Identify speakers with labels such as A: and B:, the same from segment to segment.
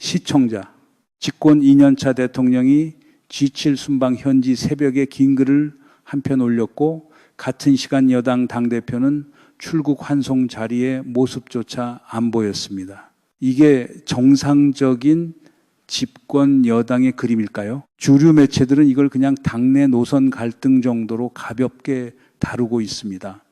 A: 시청자, 집권 2년차 대통령이 G7 순방 현지 새벽에 긴 글을 한 편 올렸고 같은 시간 여당 당대표는 출국 환송 자리에 모습조차 안 보였습니다. 이게 정상적인 집권 여당의 그림일까요? 주류 매체들은 이걸 그냥 당내 노선 갈등 정도로 가볍게 다루고 있습니다.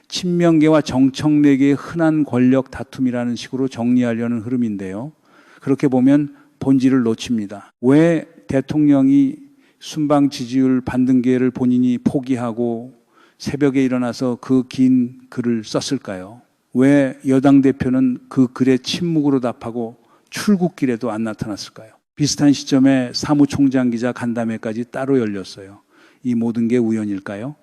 A: 친명계와 정청래계의 흔한 권력 다툼이라는 식으로 정리하려는 흐름인데요. 그렇게 보면 본질을 놓칩니다. 왜 대통령이 순방 지지율 반등 기회를 본인이 포기하고 새벽에 일어나서 그 긴 글을 썼을까요? 왜 여당 대표는 그 글에 침묵으로 답하고 출국길에도 안 나타났을까요? 비슷한 시점에 사무총장 기자 간담회까지 따로 열렸어요. 이 모든 게 우연일까요?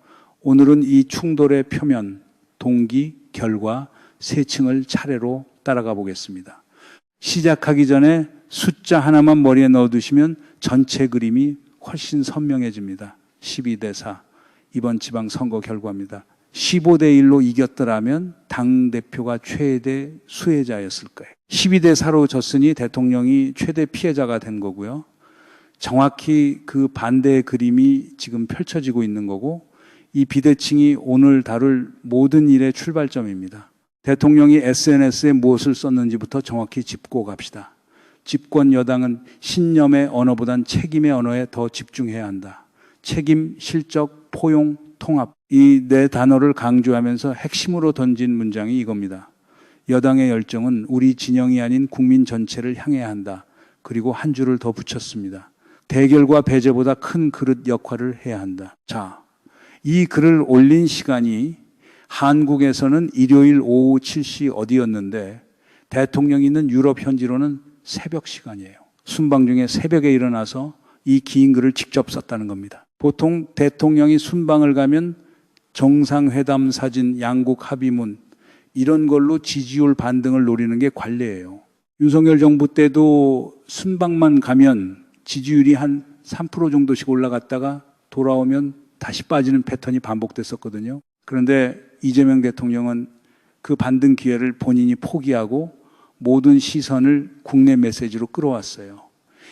A: 오늘은 이 충돌의 표면, 동기, 결과 세 층을 차례로 따라가 보겠습니다. 시작하기 전에 숫자 하나만 머리에 넣어두시면 전체 그림이 훨씬 선명해집니다. 12대 4, 이번 지방선거 결과입니다. 15대 1로 이겼더라면 당대표가 최대 수혜자였을 거예요. 12대 4로 졌으니 대통령이 최대 피해자가 된 거고요. 정확히 그 반대의 그림이 지금 펼쳐지고 있는 거고, 이 비대칭이 오늘 다룰 모든 일의 출발점입니다. 대통령이 SNS에 무엇을 썼는지부터 정확히 짚고 갑시다. 집권 여당은 신념의 언어보단 책임의 언어에 더 집중해야 한다. 책임, 실적, 포용, 통합. 이 네 단어를 강조하면서 핵심으로 던진 문장이 이겁니다. 여당의 열정은 우리 진영이 아닌 국민 전체를 향해야 한다. 그리고 한 줄을 더 붙였습니다. 대결과 배제보다 큰 그릇 역할을 해야 한다. 자, 이 글을 올린 시간이 한국에서는 일요일 오후 7시 어디였는데 대통령이 있는 유럽 현지로는 새벽 시간이에요. 순방 중에 새벽에 일어나서 이 긴 글을 직접 썼다는 겁니다. 보통 대통령이 순방을 가면 정상회담 사진, 양국 합의문 이런 걸로 지지율 반등을 노리는 게 관례예요. 윤석열 정부 때도 순방만 가면 지지율이 한 3% 정도씩 올라갔다가 돌아오면 다시 빠지는 패턴이 반복됐었거든요. 그런데 이재명 대통령은 그 반등 기회를 본인이 포기하고 모든 시선을 국내 메시지로 끌어왔어요.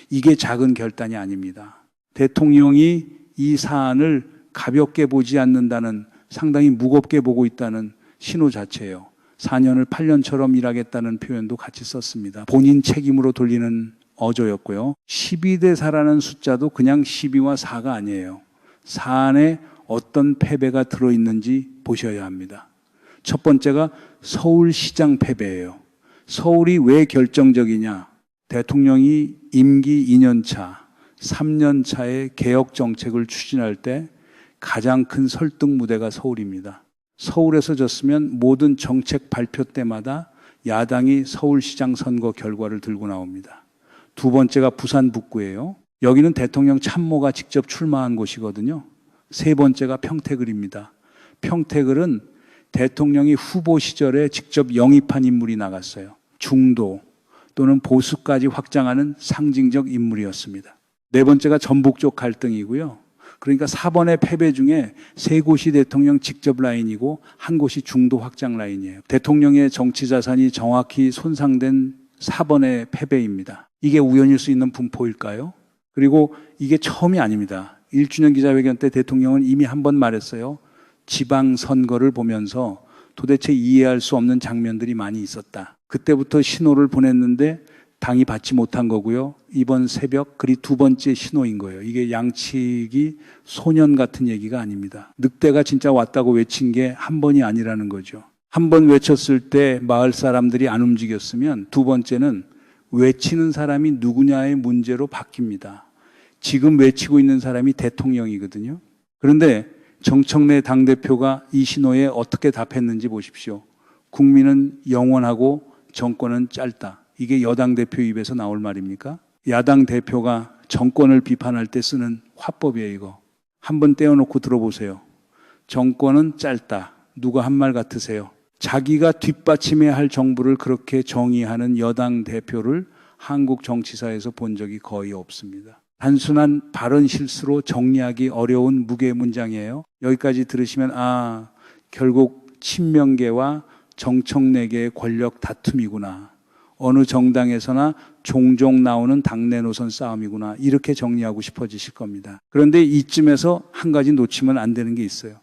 A: 이게 작은 결단이 아닙니다. 대통령이 이 사안을 가볍게 보지 않는다는, 상당히 무겁게 보고 있다는 신호 자체예요. 4년을 8년처럼 일하겠다는 표현도 같이 썼습니다. 본인 책임으로 돌리는 어조였고요. 12대 4라는 숫자도 그냥 12와 4가 아니에요. 4 안에 어떤 패배가 들어있는지 보셔야 합니다. 첫 번째가 서울시장 패배예요. 서울이 왜 결정적이냐? 대통령이 임기 2년차, 3년차의 개혁 정책을 추진할 때 가장 큰 설득 무대가 서울입니다. 서울에서 졌으면 모든 정책 발표 때마다 야당이 서울시장 선거 결과를 들고 나옵니다. 두 번째가 부산 북구예요. 여기는 대통령 참모가 직접 출마한 곳이거든요. 세 번째가 평택을입니다. 평택을은 대통령이 후보 시절에 직접 영입한 인물이 나갔어요. 중도 또는 보수까지 확장하는 상징적 인물이었습니다. 네 번째가 전북 쪽 갈등이고요. 그러니까 4번의 패배 중에 3곳이 대통령 직접 라인이고 1곳이 중도 확장 라인이에요. 대통령의 정치 자산이 정확히 손상된 4번의 패배입니다. 이게 우연일 수 있는 분포일까요? 그리고 이게 처음이 아닙니다. 1주년 기자회견 때 대통령은 이미 한 번 말했어요. 지방선거를 보면서 도대체 이해할 수 없는 장면들이 많이 있었다. 그때부터 신호를 보냈는데 당이 받지 못한 거고요. 이번 새벽 그리 두 번째 신호인 거예요. 이게 양측이 소년 같은 얘기가 아닙니다. 늑대가 진짜 왔다고 외친 게 한 번이 아니라는 거죠. 한 번 외쳤을 때 마을 사람들이 안 움직였으면 두 번째는 외치는 사람이 누구냐의 문제로 바뀝니다. 지금 외치고 있는 사람이 대통령이거든요. 그런데 정청래 당대표가 이 신호에 어떻게 답했는지 보십시오. 국민은 영원하고 정권은 짧다. 이게 여당 대표 입에서 나올 말입니까? 야당 대표가 정권을 비판할 때 쓰는 화법이에요, 이거. 한번 떼어놓고 들어보세요. 정권은 짧다. 누가 한 말 같으세요? 자기가 뒷받침해야 할 정부를 그렇게 정의하는 여당 대표를 한국 정치사에서 본 적이 거의 없습니다. 단순한 발언 실수로 정리하기 어려운 무게 문장이에요. 여기까지 들으시면 결국 친명계와 정청래계의 권력 다툼이구나. 어느 정당에서나 종종 나오는 당내 노선 싸움이구나. 이렇게 정리하고 싶어지실 겁니다. 그런데 이쯤에서 한 가지 놓치면 안 되는 게 있어요.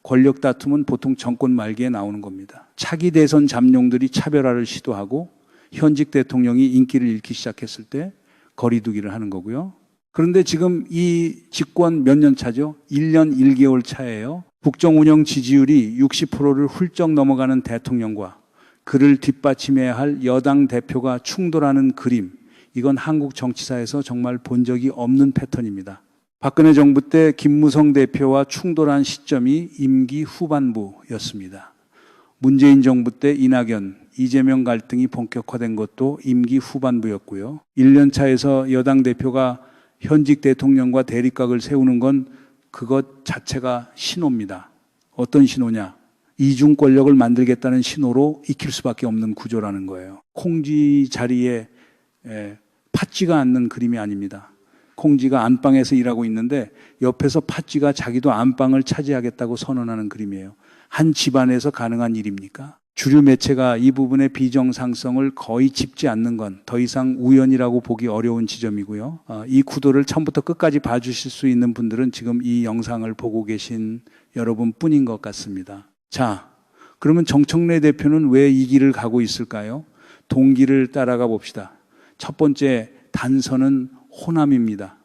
A: 권력 다툼은 보통 정권 말기에 나오는 겁니다. 차기 대선 잠룡들이 차별화를 시도하고 현직 대통령이 인기를 잃기 시작했을 때 거리두기를 하는 거고요. 그런데 지금 이 집권 몇 년 차죠? 1년 1개월 차예요. 국정 운영 지지율이 60%를 훌쩍 넘어가는 대통령과 그를 뒷받침해야 할 여당 대표가 충돌하는 그림, 이건 한국 정치사에서 정말 본 적이 없는 패턴입니다. 박근혜 정부 때 김무성 대표와 충돌한 시점이 임기 후반부였습니다. 문재인 정부 때 이낙연, 이재명 갈등이 본격화된 것도 임기 후반부였고요. 1년 차에서 여당 대표가 현직 대통령과 대립각을 세우는 건 그것 자체가 신호입니다. 어떤 신호냐? 이중 권력을 만들겠다는 신호로 익힐 수밖에 없는 구조라는 거예요. 콩쥐 자리에 팥쥐가 앉는 그림이 아닙니다. 콩쥐가 안방에서 일하고 있는데 옆에서 팥쥐가 자기도 안방을 차지하겠다고 선언하는 그림이에요. 한 집안에서 가능한 일입니까? 주류 매체가 이 부분의 비정상성을 거의 짚지 않는 건 더 이상 우연이라고 보기 어려운 지점이고요. 이 구도를 처음부터 끝까지 봐주실 수 있는 분들은 지금 이 영상을 보고 계신 여러분뿐인 것 같습니다. 자, 그러면 정청래 대표는 왜 이 길을 가고 있을까요? 동기를 따라가 봅시다. 첫 번째 단서는 호남입니다.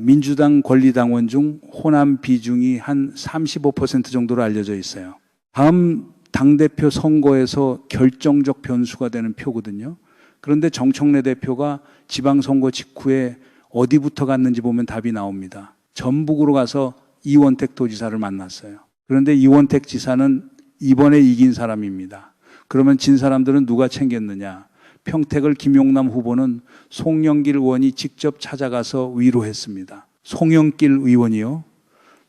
A: 민주당 권리당원 중 호남 비중이 한 35% 정도로 알려져 있어요. 다음 당대표 선거에서 결정적 변수가 되는 표거든요. 그런데 정청래 대표가 지방선거 직후에 어디부터 갔는지 보면 답이 나옵니다. 전북으로 가서 이원택 도지사를 만났어요. 그런데 이원택 지사는 이번에 이긴 사람입니다. 그러면 진 사람들은 누가 챙겼느냐? 평택을 김용남 후보는 송영길 의원이 직접 찾아가서 위로했습니다. 송영길 의원이요.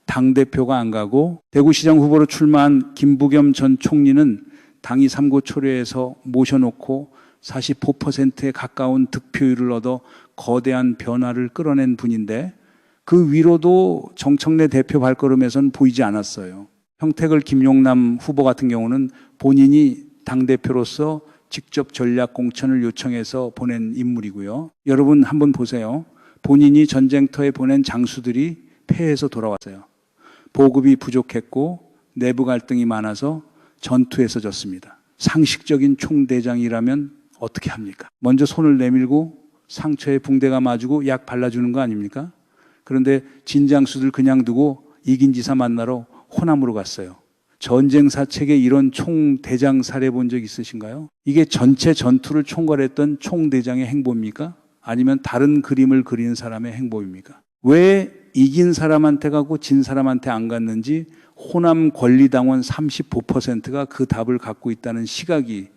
A: 당대표가 안 가고 대구시장 후보로 출마한 김부겸 전 총리는 당이 삼고초려해서 모셔놓고 45%에 가까운 득표율을 얻어 거대한 변화를 끌어낸 분인데 그 위로도 정청래 대표 발걸음에선 보이지 않았어요. 평택을 김용남 후보 같은 경우는 본인이 당대표로서 직접 전략 공천을 요청해서 보낸 인물이고요. 여러분 한번 보세요. 본인이 전쟁터에 보낸 장수들이 패해서 돌아왔어요. 보급이 부족했고 내부 갈등이 많아서 전투에서 졌습니다. 상식적인 총대장이라면 어떻게 합니까? 먼저 손을 내밀고 상처에 붕대가 맞고 약 발라주는 거 아닙니까? 그런데 진장수들 그냥 두고 이긴 지사 만나러 호남으로 갔어요. 전쟁 사책에 이런 총대장 사례 본 적 있으신가요? 이게 전체 전투를 총괄했던 총대장의 행보입니까? 아니면 다른 그림을 그리는 사람의 행보입니까? 왜 이긴 사람한테 가고 진 사람한테 안 갔는지 호남 권리당원 35%가 그 답을 갖고 있다는 시각이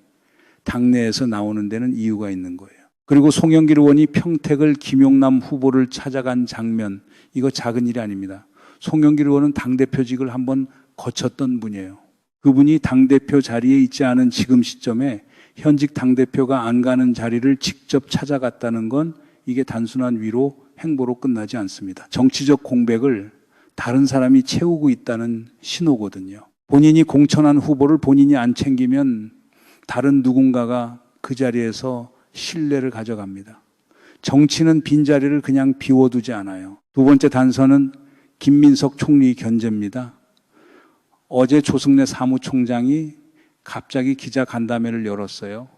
A: 당내에서 나오는 데는 이유가 있는 거예요. 그리고 송영길 의원이 평택을 김용남 후보를 찾아간 장면, 이거 작은 일이 아닙니다. 송영길 의원은 당대표직을 한번 거쳤던 분이에요. 그분이 당대표 자리에 있지 않은 지금 시점에 현직 당대표가 안 가는 자리를 직접 찾아갔다는 건 이게 단순한 위로, 행보로 끝나지 않습니다. 정치적 공백을 다른 사람이 채우고 있다는 신호거든요. 본인이 공천한 후보를 본인이 안 챙기면 다른 누군가가 그 자리에서 신뢰를 가져갑니다. 정치는 빈자리를 그냥 비워두지 않아요. 두 번째 단서는 김민석 총리 견제입니다. 어제 조승래 사무총장이 갑자기 기자간담회를 열었어요.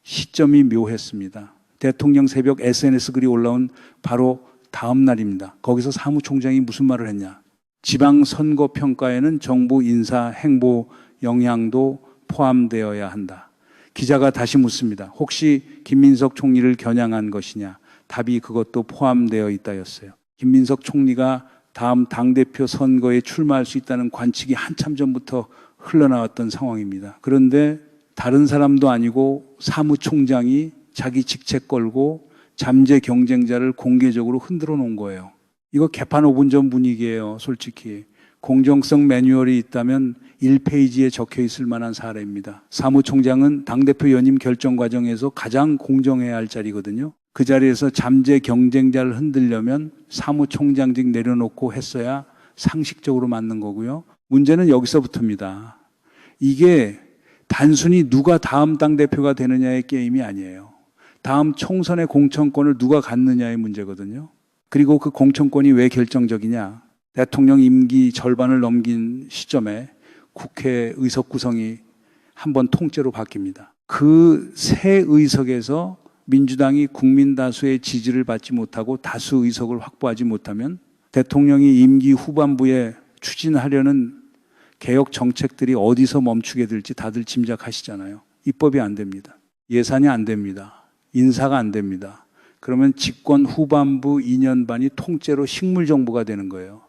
A: 시점이 묘했습니다. 대통령 새벽 SNS 글이 올라온 바로 다음 날입니다. 거기서 사무총장이 무슨 말을 했냐. 지방선거평가에는 정부 인사 행보 영향도 포함되어야 한다. 기자가 다시 묻습니다. 혹시 김민석 총리를 겨냥한 것이냐. 답이 그것도 포함되어 있다였어요. 김민석 총리가 다음 당대표 선거에 출마할 수 있다는 관측이 한참 전부터 흘러나왔던 상황입니다. 그런데 다른 사람도 아니고 사무총장이 자기 직책 걸고 잠재 경쟁자를 공개적으로 흔들어 놓은 거예요. 이거 개판 5분 전 분위기예요, 솔직히. 공정성 매뉴얼이 있다면 1페이지에 적혀 있을 만한 사례입니다. 사무총장은 당대표 연임 결정 과정에서 가장 공정해야 할 자리거든요. 그 자리에서 잠재 경쟁자를 흔들려면 사무총장직 내려놓고 했어야 상식적으로 맞는 거고요. 문제는 여기서부터입니다. 이게 단순히 누가 다음 당대표가 되느냐의 게임이 아니에요. 다음 총선의 공천권을 누가 갖느냐의 문제거든요. 그리고 그 공천권이 왜 결정적이냐. 대통령 임기 절반을 넘긴 시점에 국회 의석 구성이 한 번 통째로 바뀝니다. 그 새 의석에서 민주당이 국민 다수의 지지를 받지 못하고 다수 의석을 확보하지 못하면 대통령이 임기 후반부에 추진하려는 개혁 정책들이 어디서 멈추게 될지 다들 짐작하시잖아요. 입법이 안 됩니다. 예산이 안 됩니다. 인사가 안 됩니다. 그러면 집권 후반부 2년 반이 통째로 식물정부가 되는 거예요.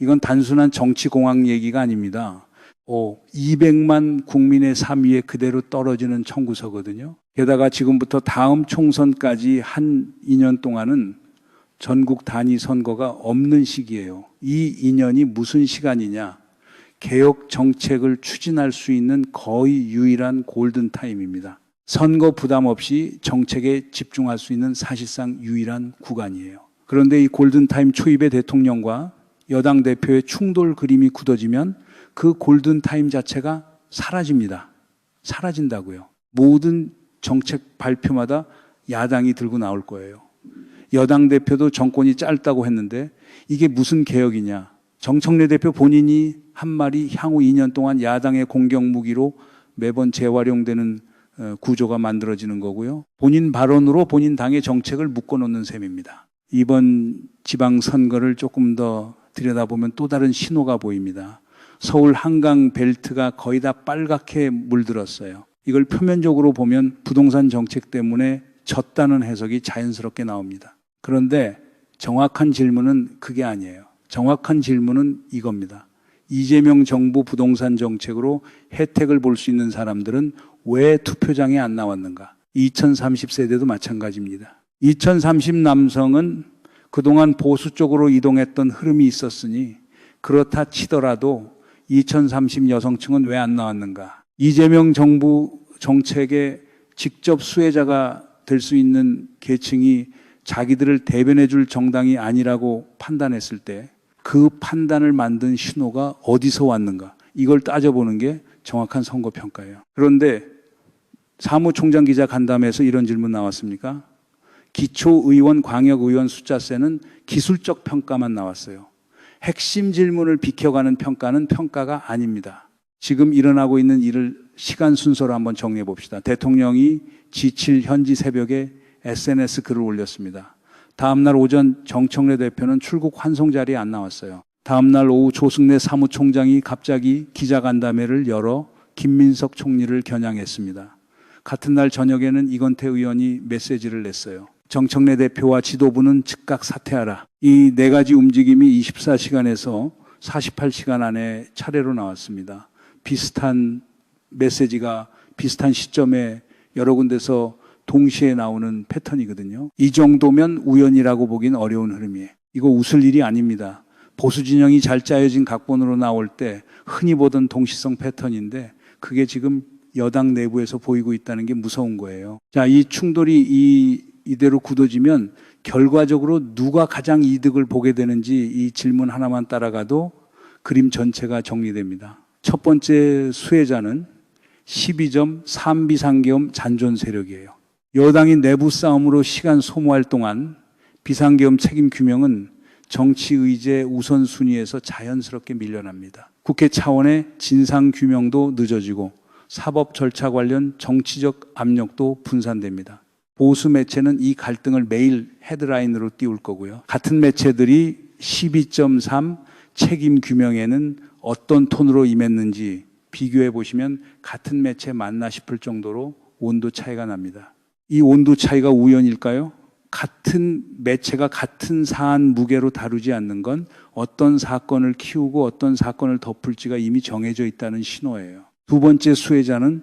A: 이건 단순한 정치공학 얘기가 아닙니다. 200만 국민의 삶 위에 그대로 떨어지는 청구서거든요. 게다가 지금부터 다음 총선까지 한 2년 동안은 전국 단위 선거가 없는 시기예요. 이 2년이 무슨 시간이냐? 개혁 정책을 추진할 수 있는 거의 유일한 골든타임입니다. 선거 부담 없이 정책에 집중할 수 있는 사실상 유일한 구간이에요. 그런데 이 골든타임 초입에 대통령과 여당 대표의 충돌 그림이 굳어지면 그 골든타임 자체가 사라집니다. 사라진다고요. 모든 정책 발표마다 야당이 들고 나올 거예요. 여당 대표도 정권이 짧다고 했는데 이게 무슨 개혁이냐. 정청래 대표 본인이 한 말이 향후 2년 동안 야당의 공격 무기로 매번 재활용되는 구조가 만들어지는 거고요. 본인 발언으로 본인 당의 정책을 묶어놓는 셈입니다. 이번 지방선거를 조금 더 들여다보면 또 다른 신호가 보입니다. 서울 한강 벨트가 거의 다 빨갛게 물들었어요. 이걸 표면적으로 보면 부동산 정책 때문에 졌다는 해석이 자연스럽게 나옵니다. 그런데 정확한 질문은 그게 아니에요. 정확한 질문은 이겁니다. 이재명 정부 부동산 정책으로 혜택을 볼 수 있는 사람들은 왜 투표장에 안 나왔는가? 2030 세대도 마찬가지입니다. 2030 남성은 그동안 보수 쪽으로 이동했던 흐름이 있었으니 그렇다 치더라도 2030 여성층은 왜 안 나왔는가? 이재명 정부 정책의 직접 수혜자가 될 수 있는 계층이 자기들을 대변해 줄 정당이 아니라고 판단했을 때 그 판단을 만든 신호가 어디서 왔는가? 이걸 따져보는 게 정확한 선거평가예요. 그런데 사무총장 기자 간담회에서 이런 질문 나왔습니까? 기초의원, 광역의원 숫자세는 기술적 평가만 나왔어요. 핵심 질문을 비켜가는 평가는 평가가 아닙니다. 지금 일어나고 있는 일을 시간 순서로 한번 정리해 봅시다. 대통령이 G7 현지 새벽에 SNS 글을 올렸습니다. 다음날 오전 정청래 대표는 출국 환송 자리에 안 나왔어요. 다음날 오후 조승래 사무총장이 갑자기 기자간담회를 열어 김민석 총리를 겨냥했습니다. 같은 날 저녁에는 이건태 의원이 메시지를 냈어요. 정청래 대표와 지도부는 즉각 사퇴하라. 이 네 가지 움직임이 24시간에서 48시간 안에 차례로 나왔습니다. 비슷한 메시지가 비슷한 시점에 여러 군데서 동시에 나오는 패턴이거든요. 이 정도면 우연이라고 보기는 어려운 흐름이에요. 이거 웃을 일이 아닙니다. 보수 진영이 잘 짜여진 각본으로 나올 때 흔히 보던 동시성 패턴인데 그게 지금 여당 내부에서 보이고 있다는 게 무서운 거예요. 자, 이 충돌이 이대로 굳어지면 결과적으로 누가 가장 이득을 보게 되는지 이 질문 하나만 따라가도 그림 전체가 정리됩니다. 첫 번째 수혜자는 12점 삼비상계엄 잔존 세력이에요. 여당이 내부 싸움으로 시간 소모할 동안 비상계엄 책임 규명은 정치 의제 우선순위에서 자연스럽게 밀려납니다. 국회 차원의 진상 규명도 늦어지고 사법 절차 관련 정치적 압력도 분산됩니다. 보수 매체는 이 갈등을 매일 헤드라인으로 띄울 거고요. 같은 매체들이 12.3 책임 규명에는 어떤 톤으로 임했는지 비교해 보시면 같은 매체 맞나 싶을 정도로 온도 차이가 납니다. 이 온도 차이가 우연일까요? 같은 매체가 같은 사안 무게로 다루지 않는 건 어떤 사건을 키우고 어떤 사건을 덮을지가 이미 정해져 있다는 신호예요. 두 번째 수혜자는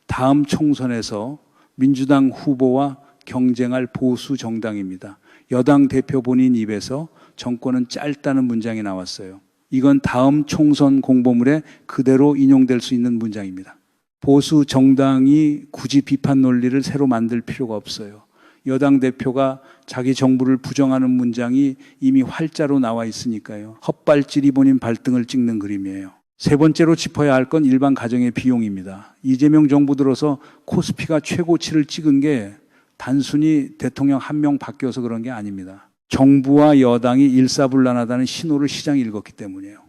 A: 다음 총선에서 민주당 후보와 경쟁할 보수 정당입니다. 여당 대표 본인 입에서 정권은 짧다는 문장이 나왔어요. 이건 다음 총선 공보물에 그대로 인용될 수 있는 문장입니다. 보수 정당이 굳이 비판 논리를 새로 만들 필요가 없어요. 여당 대표가 자기 정부를 부정하는 문장이 이미 활자로 나와 있으니까요. 헛발질이 본인 발등을 찍는 그림이에요. 세 번째로 짚어야 할 건 일반 가정의 비용입니다. 이재명 정부 들어서 코스피가 최고치를 찍은 게 단순히 대통령 한 명 바뀌어서 그런 게 아닙니다. 정부와 여당이 일사불란하다는 신호를 시장이 읽었기 때문이에요.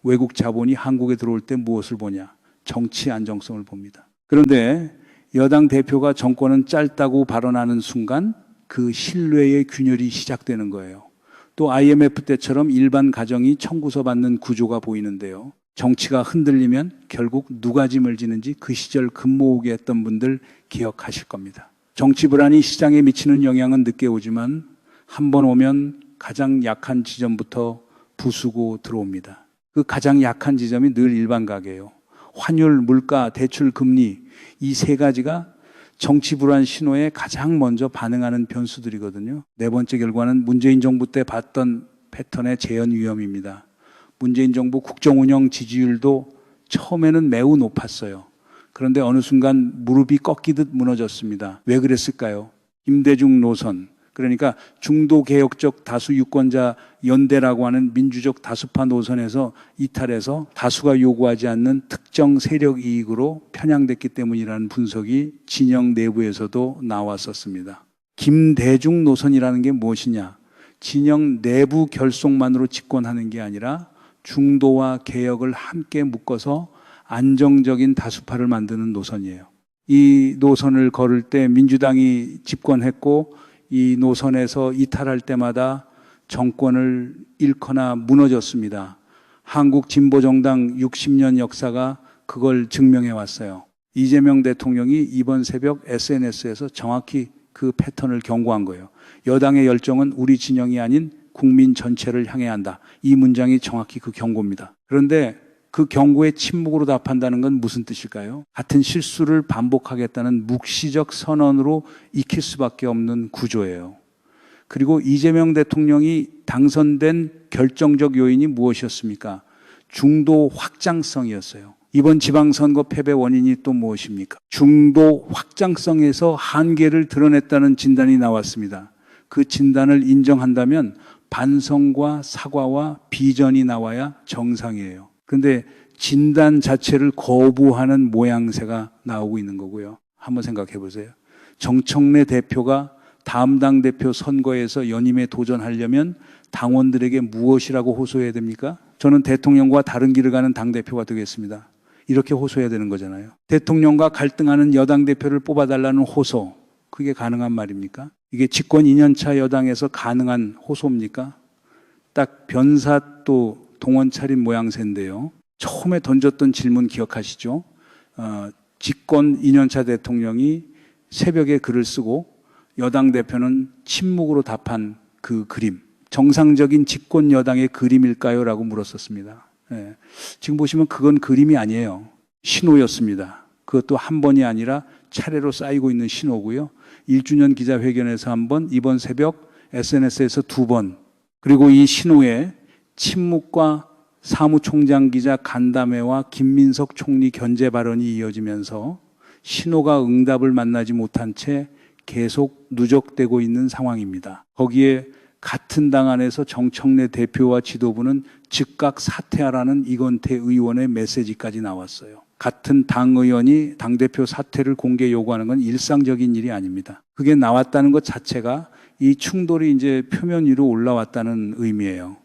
A: 외국 자본이 한국에 들어올 때 무엇을 보냐? 정치 안정성을 봅니다. 그런데 여당 대표가 정권은 짧다고 발언하는 순간 그 신뢰의 균열이 시작되는 거예요. 또 IMF 때처럼 일반 가정이 청구서 받는 구조가 보이는데요. 정치가 흔들리면 결국 누가 짐을 지는지 그 시절 금모으게 했던 분들 기억하실 겁니다. 정치 불안이 시장에 미치는 영향은 늦게 오지만 한 번 오면 가장 약한 지점부터 부수고 들어옵니다. 그 가장 약한 지점이 늘 일반 가계예요. 환율, 물가, 대출, 금리 이 세 가지가 정치 불안 신호에 가장 먼저 반응하는 변수들이거든요. 네 번째 결과는 문재인 정부 때 봤던 패턴의 재현 위험입니다. 문재인 정부 국정운영 지지율도 처음에는 매우 높았어요. 그런데 어느 순간 무릎이 꺾이듯 무너졌습니다. 왜 그랬을까요? 김대중 노선, 그러니까 중도개혁적 다수 유권자 연대라고 하는 민주적 다수파 노선에서 이탈해서 다수가 요구하지 않는 특정 세력 이익으로 편향됐기 때문이라는 분석이 진영 내부에서도 나왔었습니다. 김대중 노선이라는 게 무엇이냐? 진영 내부 결속만으로 집권하는 게 아니라 중도와 개혁을 함께 묶어서 안정적인 다수파를 만드는 노선이에요. 이 노선을 걸을 때 민주당이 집권했고 이 노선에서 이탈할 때마다 정권을 잃거나 무너졌습니다. 한국 진보정당 60년 역사가 그걸 증명해 왔어요. 이재명 대통령이 이번 새벽 SNS에서 정확히 그 패턴을 경고한 거예요. 여당의 열정은 우리 진영이 아닌 국민 전체를 향해 한다. 이 문장이 정확히 그 경고입니다. 그런데 그 경고에 침묵으로 답한다는 건 무슨 뜻일까요? 같은 실수를 반복하겠다는 묵시적 선언으로 익힐 수밖에 없는 구조예요. 그리고 이재명 대통령이 당선된 결정적 요인이 무엇이었습니까? 중도 확장성이었어요. 이번 지방선거 패배 원인이 또 무엇입니까? 중도 확장성에서 한계를 드러냈다는 진단이 나왔습니다. 그 진단을 인정한다면 반성과 사과와 비전이 나와야 정상이에요. 그런데 진단 자체를 거부하는 모양새가 나오고 있는 거고요. 한번 생각해 보세요. 정청래 대표가 다음 당대표 선거에서 연임에 도전하려면 당원들에게 무엇이라고 호소해야 됩니까? 저는 대통령과 다른 길을 가는 당대표가 되겠습니다. 이렇게 호소해야 되는 거잖아요. 대통령과 갈등하는 여당 대표를 뽑아달라는 호소, 그게 가능한 말입니까? 이게 집권 2년차 여당에서 가능한 호소입니까? 딱 변사또 동원 차린 모양새인데요. 처음에 던졌던 질문 기억하시죠? 집권 2년차 대통령이 새벽에 글을 쓰고 여당 대표는 침묵으로 답한 그 그림. 정상적인 집권 여당의 그림일까요? 라고 물었었습니다. 네. 지금 보시면 그건 그림이 아니에요. 신호였습니다. 그것도 한 번이 아니라 차례로 쌓이고 있는 신호고요. 1주년 기자회견에서 한 번, 이번 새벽 SNS에서 2번. 그리고 이 신호에 침묵과 사무총장 기자 간담회와 김민석 총리 견제 발언이 이어지면서 신호가 응답을 만나지 못한 채 계속 누적되고 있는 상황입니다. 거기에 같은 당 안에서 정청래 대표와 지도부는 즉각 사퇴하라는 이건태 의원의 메시지까지 나왔어요. 같은 당 의원이 당대표 사퇴를 공개 요구하는 건 일상적인 일이 아닙니다. 그게 나왔다는 것 자체가 이 충돌이 이제 표면 위로 올라왔다는 의미예요.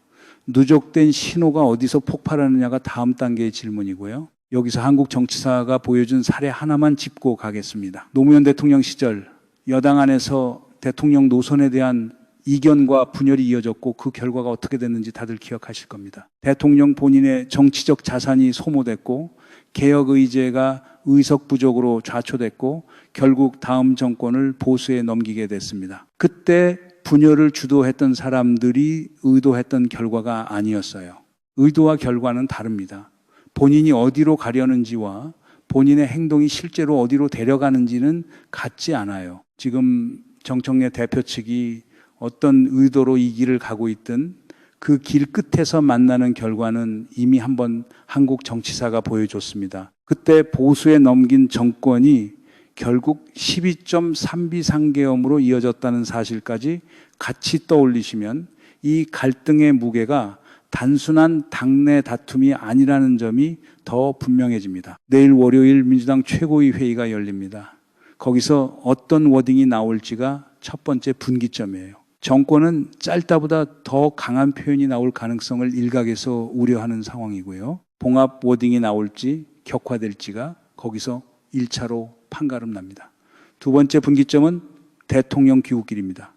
A: 누적된 신호가 어디서 폭발하느냐가 다음 단계의 질문이고요. 여기서 한국 정치사가 보여준 사례 하나만 짚고 가겠습니다. 노무현 대통령 시절 여당 안에서 대통령 노선에 대한 이견과 분열이 이어졌고 그 결과가 어떻게 됐는지 다들 기억하실 겁니다. 대통령 본인의 정치적 자산이 소모됐고 개혁 의제가 의석 부족으로 좌초됐고 결국 다음 정권을 보수에 넘기게 됐습니다. 그때 분열을 주도했던 사람들이 의도했던 결과가 아니었어요. 의도와 결과는 다릅니다. 본인이 어디로 가려는지와 본인의 행동이 실제로 어디로 데려가는지는 같지 않아요. 지금 정청래 대표 측이 어떤 의도로 이 길을 가고 있든 그 길 끝에서 만나는 결과는 이미 한번 한국 정치사가 보여줬습니다. 그때 보수에 넘긴 정권이 결국 12.3비상계엄으로 이어졌다는 사실까지 같이 떠올리시면 이 갈등의 무게가 단순한 당내 다툼이 아니라는 점이 더 분명해집니다. 내일 월요일 민주당 최고위 회의가 열립니다. 거기서 어떤 워딩이 나올지가 첫 번째 분기점이에요. 정권은 짧다보다 더 강한 표현이 나올 가능성을 일각에서 우려하는 상황이고요. 봉합 워딩이 나올지 격화될지가 거기서 1차로 판가름 납니다. 두 번째 분기점은 대통령 귀국길입니다.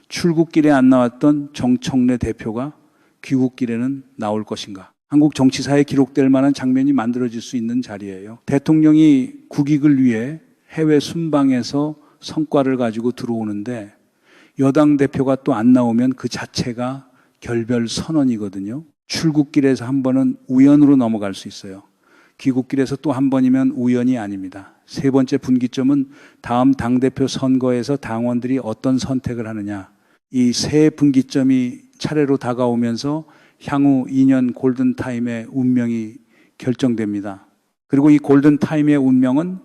A: 출국길에 안 나왔던 정청래 대표가 귀국길에는 나올 것인가. 한국 정치사에 기록될 만한 장면이 만들어질 수 있는 자리예요. 대통령이 국익을 위해 해외 순방에서 성과를 가지고 들어오는데 여당 대표가 또 안 나오면 그 자체가 결별 선언이거든요. 출국길에서 한 번은 우연으로 넘어갈 수 있어요. 귀국길에서 또 한 번이면 우연이 아닙니다. 세 번째 분기점은 다음 당대표 선거에서 당원들이 어떤 선택을 하느냐. 이 세 분기점이 차례로 다가오면서 향후 2년 골든타임의 운명이 결정됩니다. 그리고 이 골든타임의 운명은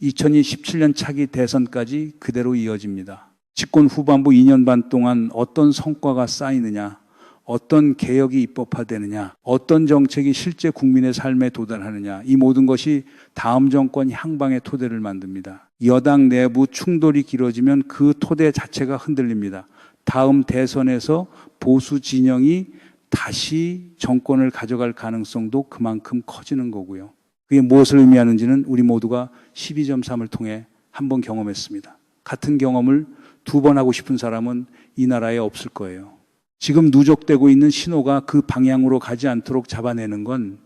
A: 2017년 차기 대선까지 그대로 이어집니다. 집권 후반부 2년 반 동안 어떤 성과가 쌓이느냐, 어떤 개혁이 입법화되느냐, 어떤 정책이 실제 국민의 삶에 도달하느냐, 이 모든 것이 다음 정권 향방의 토대를 만듭니다. 여당 내부 충돌이 길어지면 그 토대 자체가 흔들립니다. 다음 대선에서 보수 진영이 다시 정권을 가져갈 가능성도 그만큼 커지는 거고요. 그게 무엇을 의미하는지는 우리 모두가 12.3을 통해 한번 경험했습니다. 같은 경험을 두 번 하고 싶은 사람은 이 나라에 없을 거예요. 지금 누적되고 있는 신호가 그 방향으로 가지 않도록 잡아내는 건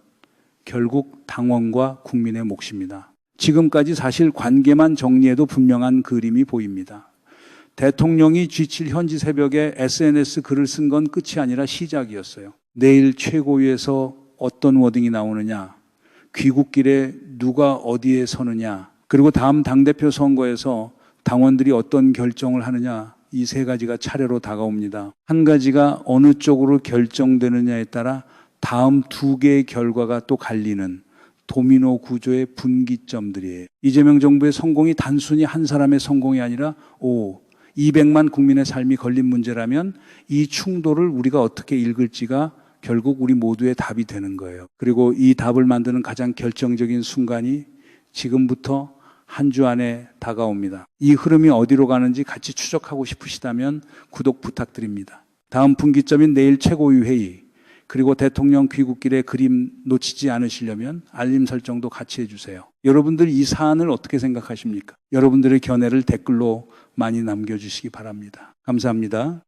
A: 결국 당원과 국민의 몫입니다. 지금까지 사실 관계만 정리해도 분명한 그림이 보입니다. 대통령이 G7 현지 새벽에 SNS 글을 쓴 건 끝이 아니라 시작이었어요. 내일 최고위에서 어떤 워딩이 나오느냐, 귀국길에 누가 어디에 서느냐, 그리고 다음 당대표 선거에서 당원들이 어떤 결정을 하느냐, 이 세 가지가 차례로 다가옵니다. 한 가지가 어느 쪽으로 결정되느냐에 따라 다음 두 개의 결과가 또 갈리는 도미노 구조의 분기점들이에요. 이재명 정부의 성공이 단순히 한 사람의 성공이 아니라 200만 국민의 삶이 걸린 문제라면 이 충돌을 우리가 어떻게 읽을지가 결국 우리 모두의 답이 되는 거예요. 그리고 이 답을 만드는 가장 결정적인 순간이 지금부터 한 주 안에 다가옵니다. 이 흐름이 어디로 가는지 같이 추적하고 싶으시다면 구독 부탁드립니다. 다음 분기점인 내일 최고위 회의, 그리고 대통령 귀국길의 그림 놓치지 않으시려면 알림 설정도 같이 해주세요. 여러분들 이 사안을 어떻게 생각하십니까? 여러분들의 견해를 댓글로 많이 남겨주시기 바랍니다. 감사합니다.